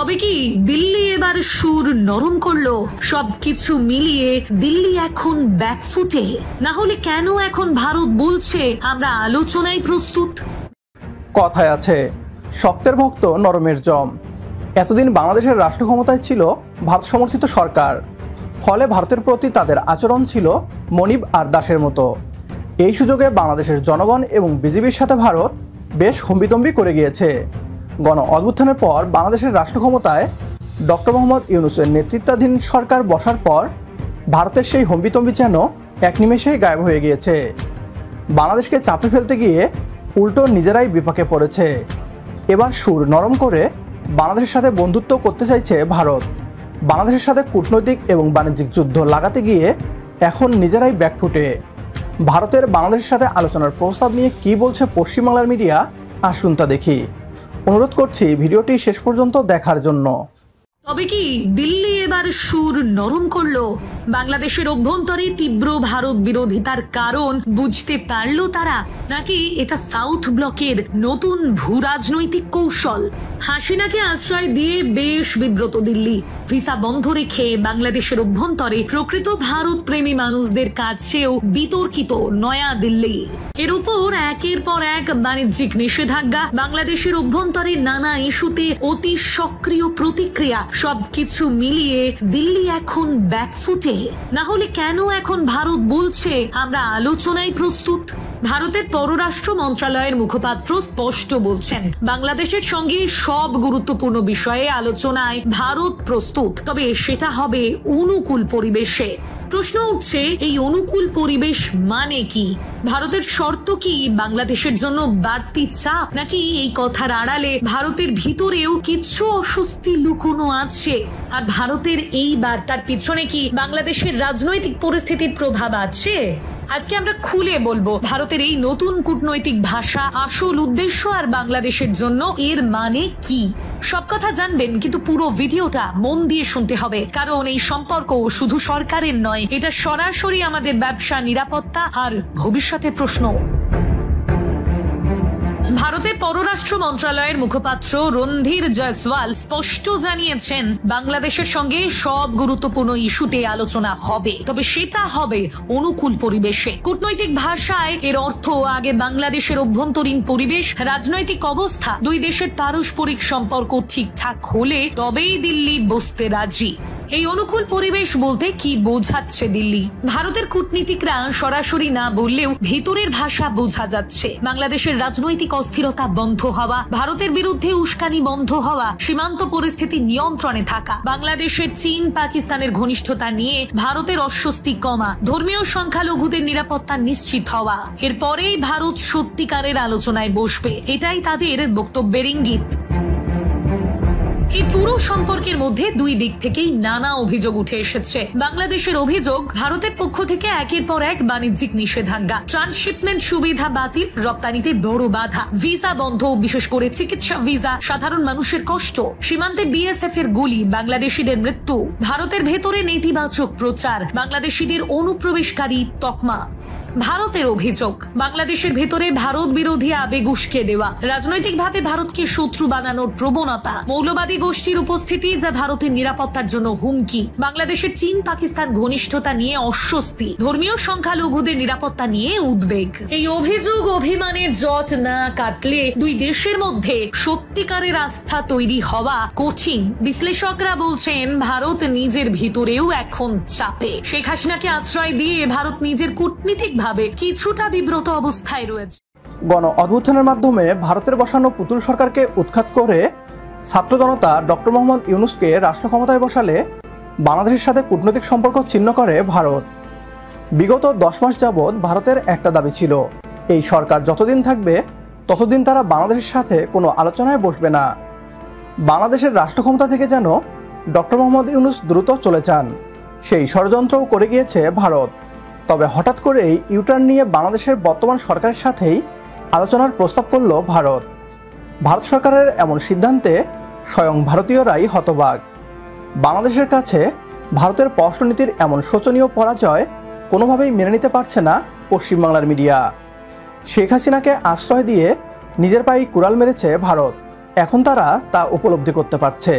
তবে কি দিল্লি এবার সুর নরম করলো? সবকিছু মিলিয়ে দিল্লি এখন ব্যাকফুটে, না হলে কেন এখন ভারত বলছে আমরা আলোচনায় প্রস্তুত? কথায় আছে, শক্তের ভক্ত নরমের জম। এতদিন বাংলাদেশের রাষ্ট্র ক্ষমতায় ছিল ভারত সমর্থিত সরকার, ফলে ভারতের প্রতি তাদের আচরণ ছিল মনিব আর দাসের মতো। এই সুযোগে বাংলাদেশের জনগণ এবং বিজেপির সাথে ভারত বেশ হম্বিতম্বি করে গিয়েছে। গণ অভ্যুত্থানের পর বাংলাদেশের রাষ্ট্র ক্ষমতায় ডক্টর মোহাম্মদ ইউনূসের নেতৃত্বাধীন সরকার বসার পর ভারতের সেই হম্বিতম্বি যেন এক নিমেষেই গায়েব হয়ে গিয়েছে। বাংলাদেশকে চাপে ফেলতে গিয়ে উল্টো নিজেরাই বিপাকে পড়েছে। এবার সুর নরম করে বাংলাদেশের সাথে বন্ধুত্ব করতে চাইছে ভারত। বাংলাদেশের সাথে কূটনৈতিক এবং বাণিজ্যিক যুদ্ধ লাগাতে গিয়ে এখন নিজেরাই ব্যাকফুটে। ভারতের বাংলাদেশের সাথে আলোচনার প্রস্তাব নিয়ে কী বলছে পশ্চিমবাংলার মিডিয়া, আসুন তা দেখি। অনুরোধ করছি ভিডিওটি শেষ পর্যন্ত দেখার জন্য। তবে কি দিল্লি এবার সুর নরম করলো? বাংলাদেশের অভ্যন্তরে তীব্র ভারত বিরোধিতার কারণ বুঝতে পারলো তারা, নাকি এটা সাউথ ব্লকের নতুন ভূ রাজনৈতিক কৌশল? হাসিনাকে আশ্রয় দিয়ে বেশ বিব্রত দিল্লি। ভিসা বন্ধ রেখে বাংলাদেশের অভ্যন্তরে প্রকৃত ভারত প্রেমী মানুষদের কাছেও বিতর্কিত নয়া দিল্লি। এর উপর একের পর এক বাণিজ্যিক নিষেধাজ্ঞা, বাংলাদেশের অভ্যন্তরে নানা ইস্যুতে অতি সক্রিয় প্রতিক্রিয়া, সবকিছু মিলিয়ে দিল্লি এখন ব্যাকফুটে, না হলে কেন এখন ভারত বলছে আমরা আলোচনায় প্রস্তুত? ভারতের পররাষ্ট্র মন্ত্রণালয়ের মুখপাত্র স্পষ্ট বলছেন, বাংলাদেশের সঙ্গে সব গুরুত্বপূর্ণ বিষয়ে আলোচনায় ভারত প্রস্তুত, তবে সেটা হবে অনুকূল পরিবেশে। প্রশ্ন উঠছে, এই অনুকূল পরিবেশ মানে কি? ভারতের শর্ত কি বাংলাদেশের জন্য বাড়তি চাপ, নাকি এই কথার আড়ালে ভারতের ভিতরেও কিছু অস্বস্তি লুকোনো আছে? আর ভারতের এই বার্তার পিছনে কি বাংলাদেশের রাজনৈতিক পরিস্থিতির প্রভাব আছে? আজকে আমরা খুলে বলবো ভারতের এই নতুন কূটনৈতিক ভাষা, আসল উদ্দেশ্য আর বাংলাদেশের জন্য এর মানে কি। সব কথা জানবেন, কিন্তু পুরো ভিডিওটা মন দিয়ে শুনতে হবে, কারণ এই সম্পর্ক শুধু সরকারের নয়, এটা সরাসরি আমাদের ব্যবসা, নিরাপত্তা আর ভবিষ্যতের প্রশ্ন। ভারতের পররাষ্ট্র মন্ত্রণালয়ের মুখপাত্র রণধীর জয়সওয়াল স্পষ্ট জানিয়েছেন, বাংলাদেশের সঙ্গে সব গুরুত্বপূর্ণ ইস্যুতে আলোচনা হবে, তবে সেটা হবে অনুকূল পরিবেশে। কূটনৈতিক ভাষায় এর অর্থ, আগে বাংলাদেশের অভ্যন্তরীণ পরিবেশ, রাজনৈতিক অবস্থা, দুই দেশের পারস্পরিক সম্পর্ক ঠিকঠাক হলে তবেই দিল্লি বসতে রাজি। এই অনুকূল পরিবেশ বলতে কি বোঝাচ্ছে দিল্লি? ভারতের কূটনীতিকরা সরাসরি না বললেও ভিতরের ভাষা বোঝা যাচ্ছে। বাংলাদেশের রাজনৈতিক অস্থিরতা বন্ধ হওয়া, ভারতের বিরুদ্ধে উস্কানি বন্ধ হওয়া, সীমান্ত পরিস্থিতি নিয়ন্ত্রণে থাকা, বাংলাদেশের চীন পাকিস্তানের ঘনিষ্ঠতা নিয়ে ভারতের অস্বস্তি কমা, ধর্মীয় সংখ্যালঘুদের নিরাপত্তা নিশ্চিত হওয়া, এরপরেই ভারত সত্যিকারের আলোচনায় বসবে, এটাই তাদের বক্তব্যের ইঙ্গিত। এই পুরো সম্পর্কের মধ্যে দুই দিক থেকেই নানা অভিযোগ উঠে এসেছে। বাংলাদেশের অভিযোগ, ভারতের পক্ষ থেকে একের পর এক বাণিজ্যিক নিষেধাজ্ঞা, ট্রান্সশিপমেন্ট সুবিধা বাতিল, রপ্তানিতে বড় বাধা, ভিসা বন্ধ, বিশেষ করে চিকিৎসা ভিসা, সাধারণ মানুষের কষ্ট, সীমান্তে বিএসএফ এর গুলি, বাংলাদেশিদের মৃত্যু, ভারতের ভেতরে নেতিবাচক প্রচার, বাংলাদেশিদের অনুপ্রবেশকারী তকমা। ভারতের অভিযোগ, বাংলাদেশের ভেতরে ভারত বিরোধী আবেগ উস্কে দেওয়া, রাজনৈতিকভাবে ভারতকে শত্রু বানানোর প্রবণতা, মৌলবাদী গোষ্ঠীর উপস্থিতি যা ভারতের নিরাপত্তার জন্য হুমকি, বাংলাদেশের চীন পাকিস্তান ঘনিষ্ঠতা নিয়ে অস্বস্তি, ধর্মীয় সংখ্যালঘুদের নিরাপত্তা নিয়ে উদ্বেগ। এই অভিযোগ অভিমানের জট না কাটলে দুই দেশের মধ্যে সত্যিকারের আস্থা তৈরি হওয়া কঠিন। বিশ্লেষকরা বলছেন, ভারত নিজের ভিতরেও এখন চাপে। শেখ হাসিনাকে আশ্রয় দিয়ে ভারত নিজের কূটনীতিক ভাবে কিছুটা বিব্রত অবস্থায় রয়েছে। গণ অভ্যুত্থানের মাধ্যমে ভারতের বসানো পুতুল সরকারকে উৎখাত করে ছাত্র জনতা ডক্টর মোহাম্মদ ইউনূসকে রাষ্ট্র ক্ষমতায় বসালে বাংলাদেশের সাথে কূটনৈতিক সম্পর্ক ছিন্ন করে ভারত। বিগত 10 মাস যাবৎ ভারতের একটা দাবি ছিল, এই সরকার যতদিন থাকবে ততদিন তারা বাংলাদেশের সাথে কোনো আলোচনায় বসবে না। বাংলাদেশের রাষ্ট্র ক্ষমতা থেকে যেন ডক্টর মোহাম্মদ ইউনূস দ্রুত চলে যান, সেই ষড়যন্ত্রও করে গিয়েছে ভারত। তবে হঠাৎ করেই ইউটার্ন নিয়ে বাংলাদেশের বর্তমান সরকারের সাথেই আলোচনার প্রস্তাব করল ভারত। ভারত সরকারের এমন সিদ্ধান্তে স্বয়ং ভারতীয়রাই হতবাক। বাংলাদেশের কাছে ভারতের পররাষ্ট্রনীতির এমন শোচনীয় পরাজয় কোনোভাবেই মেনে নিতে পারছে না পশ্চিমবাংলার মিডিয়া। শেখ হাসিনাকে আশ্রয় দিয়ে নিজের পায়ে কুড়াল মেরেছে ভারত, এখন তারা তা উপলব্ধি করতে পারছে।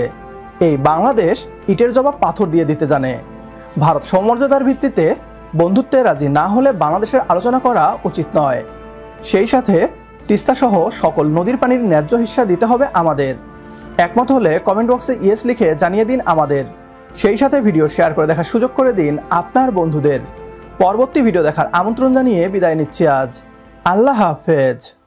এই বাংলাদেশ ইটের জবাব পাথর দিয়ে দিতে জানে। ভারত সমমর্যাদার ভিত্তিতে বন্ধুত্বে রাজি না হলে বাংলাদেশের আলোচনা করা উচিত নয়। সেই সাথে তিস্তাসহ সকল নদীর পানির ন্যায্য হিস্সা দিতে হবে আমাদের। একমত হলে কমেন্ট বক্সে ইয়েস লিখে জানিয়ে দিন আমাদের। সেই সাথে ভিডিও শেয়ার করে দেখার সুযোগ করে দিন আপনার বন্ধুদের। পরবর্তী ভিডিও দেখার আমন্ত্রণ জানিয়ে বিদায় নিচ্ছি আজ। আল্লাহ হাফেজ।